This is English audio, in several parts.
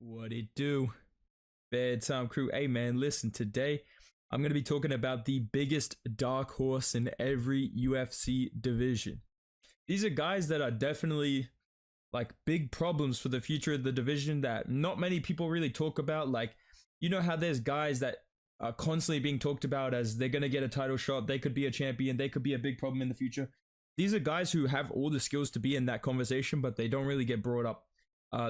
What it do? Bedtime crew. Hey man, listen, today I'm going to be talking about the biggest dark horse in every UFC division. These are guys that are definitely like big problems for the future of the division that not many people really talk about. Like, you know how there's guys that are constantly being talked about as they're going to get a title shot, they could be a champion, they could be a big problem in the future. These are guys who have all the skills to be in that conversation, but they don't really get brought up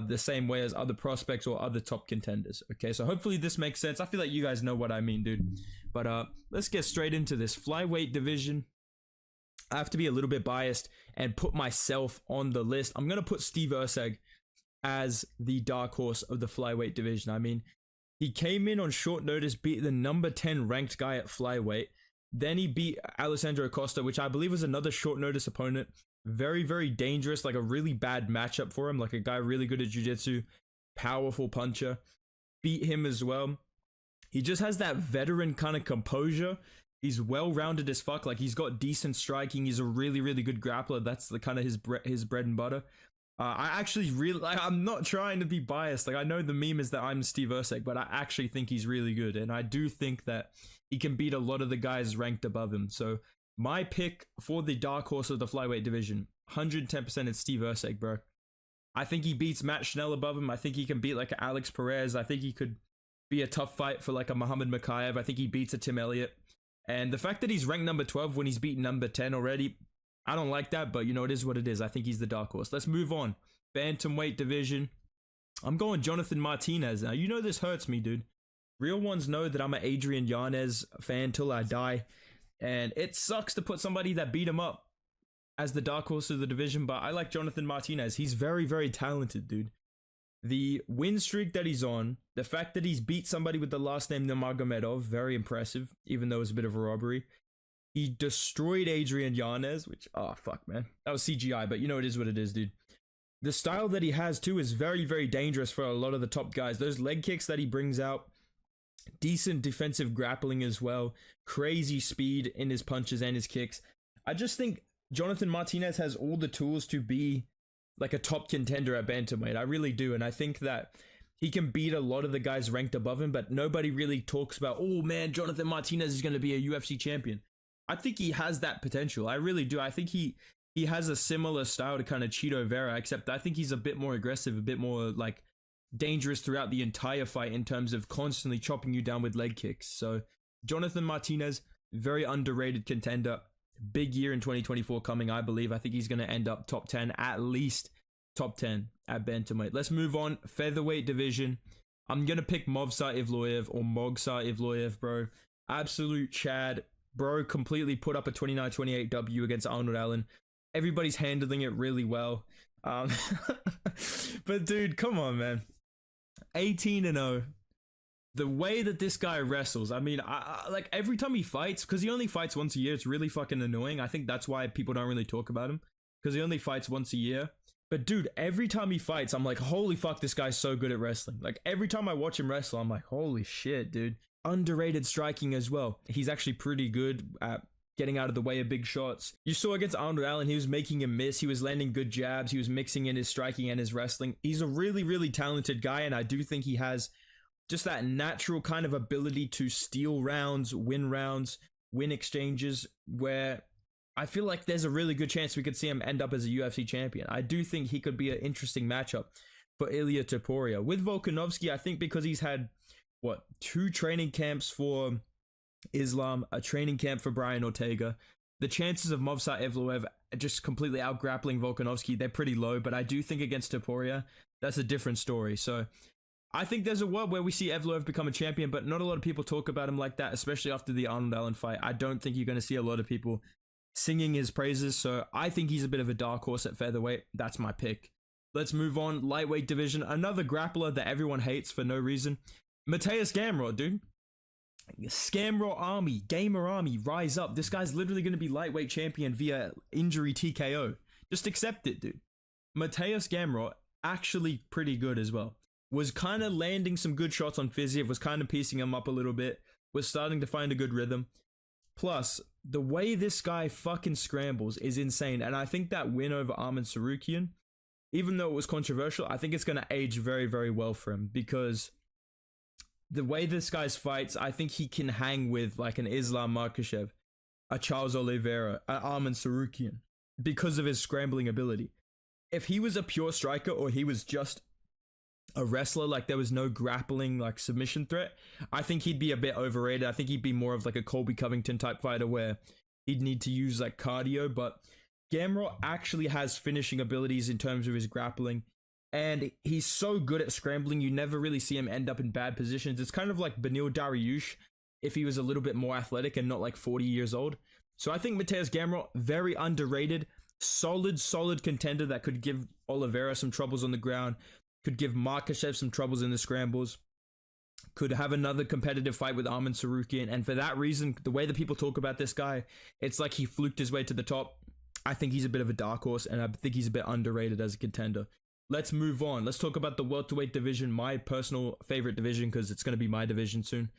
the same way as other prospects or other top contenders. Okay, so hopefully this makes sense. I feel like you guys know what I mean, dude. But let's get straight into this flyweight division. I have to be a little bit biased and put myself on the list. I'm gonna put Steve Erceg as the dark horse of the flyweight division. I mean, he came in on short notice, beat the number 10 ranked guy at flyweight. Then he beat Alessandro Costa, which I believe was another short notice opponent. Very, very dangerous, like a really bad matchup for him, like a guy really good at jiu-jitsu, powerful puncher. Beat him as well. He just has that veteran kind of composure. He's well-rounded as fuck. Like, he's got decent striking. He's a really, really good grappler. That's the kind of his bread and butter. I actually really, like, I'm not trying to be biased. Like, I know the meme is that I'm Steve Erceg, but I actually think he's really good. And I do think that he can beat a lot of the guys ranked above him. So my pick for the dark horse of the flyweight division, 110% is Steve Erceg, bro. I think he beats Matt Schnell above him. I think he can beat like Alex Perez. I think he could be a tough fight for like a Muhammad Makayev. I think he beats a Tim Elliott. And the fact that he's ranked number 12 when he's beaten number 10 already, I don't like that, but you know, it is what it is. I think he's the dark horse. Let's move on. Bantamweight division. I'm going Jonathan Martinez. Now, you know this hurts me, dude. Real ones know that I'm an Adrian Yanez fan till I die. And it sucks to put somebody that beat him up as the dark horse of the division, but I like Jonathan Martinez. He's very, very talented, dude. The win streak that he's on, the fact that he's beat somebody with the last name Nurmagomedov, very impressive, even though it was a bit of a robbery. He destroyed Adrian Yanez, which, oh, fuck, man. That was CGI, but you know, it is what it is, dude. The style that he has, too, is very, very dangerous for a lot of the top guys. Those leg kicks that he brings out, decent defensive grappling as well, crazy speed in his punches and his kicks. I just think Jonathan Martinez has all the tools to be like a top contender at bantamweight. I really do, and I think that he can beat a lot of the guys ranked above him, but nobody really talks about, oh man, Jonathan Martinez is going to be a UFC champion. I think he has that potential. I really do. I think he has a similar style to kind of Chito Vera, except I think he's a bit more aggressive, a bit more like dangerous throughout the entire fight in terms of constantly chopping you down with leg kicks. So Jonathan Martinez, very underrated contender. Big year in 2024 coming, I believe. I think he's going to end up top 10, at least top 10 at bantamweight. Let's move on. Featherweight division. I'm going to pick Movsar Evloev or Mogsar Evloev, bro. Absolute Chad. Bro completely put up a 29-28 W against Arnold Allen. Everybody's handling it really well. But dude, come on, man. 18-0. The way that this guy wrestles, I mean, I like every time he fights, because he only fights once a year, it's really fucking annoying. I think that's why people don't really talk about him, because he only fights once a year. But dude, every time he fights, I'm like, holy fuck, this guy's so good at wrestling. Like every time I watch him wrestle, I'm like, holy shit, dude. Underrated striking as well. He's actually pretty good at getting out of the way of big shots. You saw against Arnold Allen, he was making him miss. He was landing good jabs. He was mixing in his striking and his wrestling. He's a really, really talented guy, and I do think he has just that natural kind of ability to steal rounds, win exchanges, where I feel like there's a really good chance we could see him end up as a UFC champion. I do think he could be an interesting matchup for Ilia Topuria. With Volkanovski, I think because he's had, 2 training camps for Islam, a training camp for Brian Ortega, the chances of Movsar Evloev just completely out-grappling Volkanovski, they're pretty low, but I do think against Topuria, that's a different story. So I think there's a world where we see Evloev become a champion, but not a lot of people talk about him like that, especially after the Arnold Allen fight. I don't think you're going to see a lot of people singing his praises, so I think he's a bit of a dark horse at featherweight. That's my pick. Let's move on. Lightweight division. Another grappler that everyone hates for no reason. Mateus Gamrot, dude. Scamrot Army, Gamer Army, rise up. This guy's literally going to be lightweight champion via injury TKO. Just accept it, dude. Mateus Gamrot, actually pretty good as well. Was kind of landing some good shots on Fiziev, was kind of piecing him up a little bit, was starting to find a good rhythm. Plus, the way this guy fucking scrambles is insane, and I think that win over Arman Sarukian even though it was controversial, I think it's going to age very, very well for him, because the way this guy's fights, I think he can hang with like an Islam Makhachev, a Charles Oliveira, an Arman Sarukian, because of his scrambling ability. If he was a pure striker, or he was just a wrestler, like there was no grappling like submission threat, I think he'd be a bit overrated. I think he'd be more of like a Colby Covington type fighter, where he'd need to use like cardio. But Gamrot actually has finishing abilities in terms of his grappling, and he's so good at scrambling, you never really see him end up in bad positions. It's kind of like Beneil Dariush if he was a little bit more athletic and not like 40 years old. So I think Mateusz Gamrot, very underrated, solid contender that could give Oliveira some troubles on the ground, could give Makhachev some troubles in the scrambles, could have another competitive fight with Arman Sarukian. And for that reason, the way that people talk about this guy, it's like he fluked his way to the top. I think he's a bit of a dark horse, and I think he's a bit underrated as a contender. Let's move on. Let's talk about the welterweight division, my personal favorite division, because it's going to be my division soon.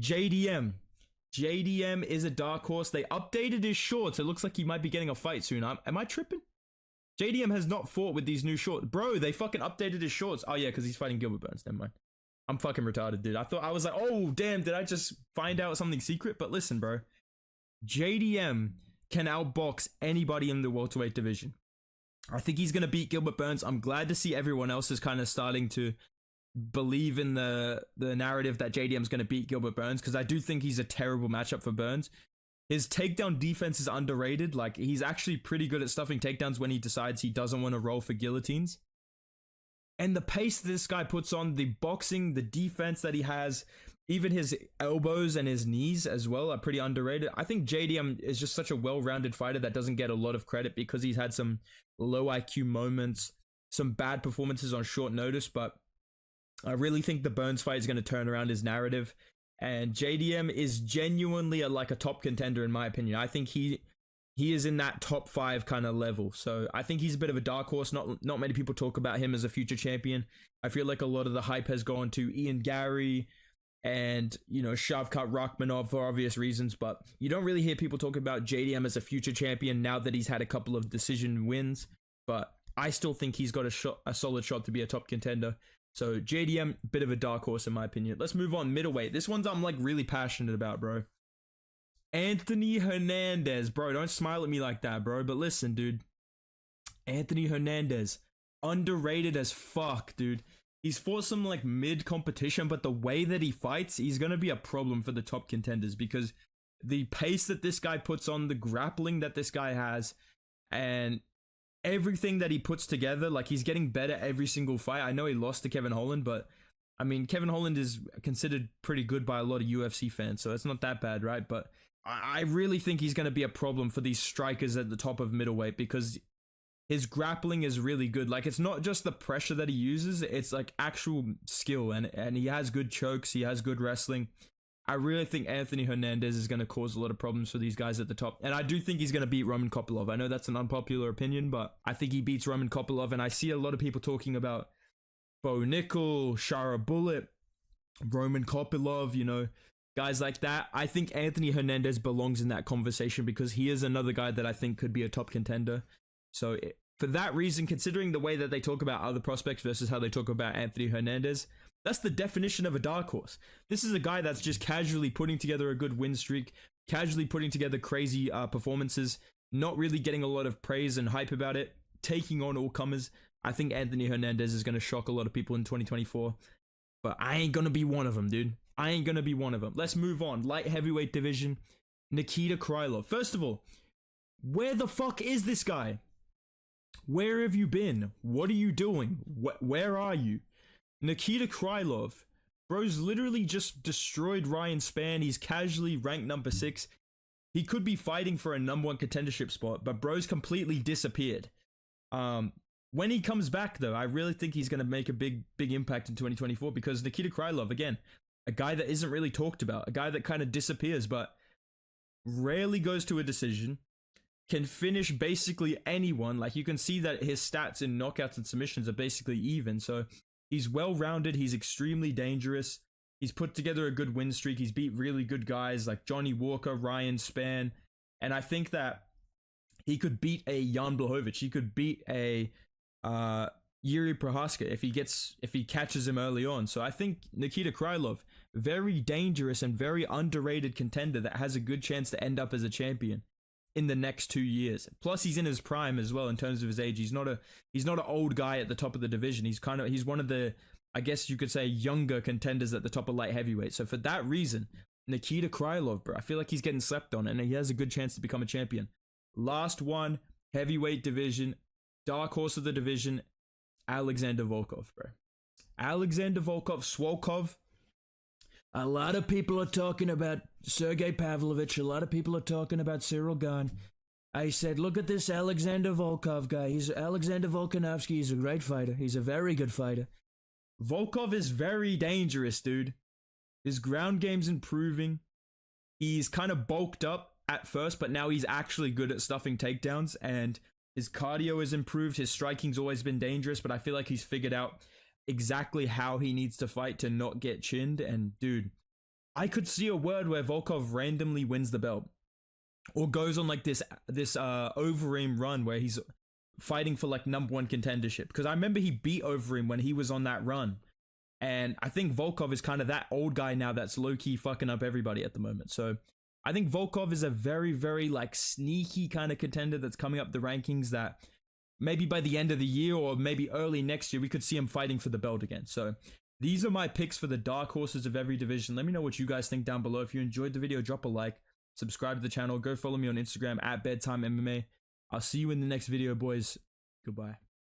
JDM. JDM is a dark horse. They updated his shorts. It looks like he might be getting a fight soon. Am I tripping? JDM has not fought with these new shorts. Bro, they fucking updated his shorts. Oh yeah, because he's fighting Gilbert Burns. Never mind. I'm fucking retarded, dude. I was like, oh damn, did I just find out something secret? But listen, bro. JDM can outbox anybody in the welterweight division. I think he's going to beat Gilbert Burns. I'm glad to see everyone else is kind of starting to believe in the narrative that JDM's going to beat Gilbert Burns, because I do think he's a terrible matchup for Burns. His takedown defense is underrated. Like, he's actually pretty good at stuffing takedowns when he decides he doesn't want to roll for guillotines. And the pace this guy puts on, the boxing, the defense that he has, even his elbows and his knees as well are pretty underrated. I think JDM is just such a well-rounded fighter that doesn't get a lot of credit because he's had some low IQ moments, some bad performances on short notice, but I really think the Burns fight is going to turn around his narrative. And JDM is genuinely like a top contender in my opinion. I think he is in that top 5 kind of level. So I think he's a bit of a dark horse. Not many people talk about him as a future champion. I feel like a lot of the hype has gone to Ian Gary and, you know, Shavkat Rakhmonov for obvious reasons, but you don't really hear people talk about JDM as a future champion now that he's had a couple of decision wins. But I still think he's got a solid shot to be a top contender. So JDM, bit of a dark horse in my opinion. Let's move on. Middleweight. This one's I'm like really passionate about, bro. Anthony Hernandez. Bro, don't smile at me like that, bro. But listen, dude. Anthony Hernandez. Underrated as fuck, dude. He's fought some like mid competition, but the way that he fights, he's going to be a problem for the top contenders, because the pace that this guy puts on, the grappling that this guy has, and everything that he puts together, like he's getting better every single fight. I know he lost to Kevin Holland, but I mean, Kevin Holland is considered pretty good by a lot of UFC fans, so it's not that bad, right? But I really think he's going to be a problem for these strikers at the top of middleweight, because his grappling is really good. Like, it's not just the pressure that he uses, it's like actual skill, and he has good chokes, he has good wrestling. I really think Anthony Hernandez is going to cause a lot of problems for these guys at the top. And I do think he's going to beat Roman Kopylov. I know that's an unpopular opinion, but I think he beats Roman Kopylov. And I see a lot of people talking about Bo Nickel, Shara Bullet, Roman Kopylov, you know, guys like that. I think Anthony Hernandez belongs in that conversation because he is another guy that I think could be a top contender. So for that reason, considering the way that they talk about other prospects versus how they talk about Anthony Hernandez, that's the definition of a dark horse. This is a guy that's just casually putting together a good win streak, casually putting together crazy performances, not really getting a lot of praise and hype about it, taking on all comers. I think Anthony Hernandez is going to shock a lot of people in 2024, but I ain't going to be one of them, dude. I ain't going to be one of them. Let's move on. Light heavyweight division, Nikita Krylov. First of all, where the fuck is this guy? Where have you been? What are you doing? Where are you? Nikita Krylov, bro's literally just destroyed Ryan Spann. He's casually ranked number 6. He could be fighting for a number 1 contendership spot, but bro's completely disappeared. When he comes back, though, I really think he's going to make a big impact in 2024, because Nikita Krylov, again, a guy that isn't really talked about, a guy that kind of disappears, but rarely goes to a decision, can finish basically anyone. Like, you can see that his stats in knockouts and submissions are basically even, so he's well-rounded, he's extremely dangerous, he's put together a good win streak, he's beat really good guys like Johnny Walker, Ryan Spann, and I think that he could beat a Jan Blachowicz, he could beat a Yuri Prohaska if he catches him early on. So I think Nikita Krylov, very dangerous and very underrated contender that has a good chance to end up as a champion in the next 2 years. Plus he's in his prime as well in terms of his age. He's not an old guy at the top of the division. He's one of the, I guess you could say, younger contenders at the top of light heavyweight. So for that reason, Nikita Krylov, bro, I feel like he's getting slept on and he has a good chance to become a champion. Last one, heavyweight division, dark horse of the division, Alexander Volkov, bro. Alexander Volkov, Swolkov. A lot of people are talking about Sergey Pavlovich. A lot of people are talking about Cyril Gane. I said, look at this Alexander Volkov guy. He's Alexander Volkanovski. He's a great fighter. He's a very good fighter. Volkov is very dangerous, dude. His ground game's improving. He's kind of bulked up at first, but now he's actually good at stuffing takedowns, and his cardio has improved. His striking's always been dangerous, but I feel like he's figured out exactly how he needs to fight to not get chinned. And dude, I could see a world where Volkov randomly wins the belt or goes on like this Overeem run where he's fighting for like #1 contendership, because I remember he beat Overeem when he was on that run, and I think Volkov is kind of that old guy now that's low-key fucking up everybody at the moment. So I think Volkov is a very, very like sneaky kind of contender that's coming up the rankings that maybe by the end of the year or maybe early next year, we could see him fighting for the belt again. So these are my picks for the dark horses of every division. Let me know what you guys think down below. If you enjoyed the video, drop a like, subscribe to the channel, go follow me on Instagram at Bedtime MMA. I'll see you in the next video, boys. Goodbye.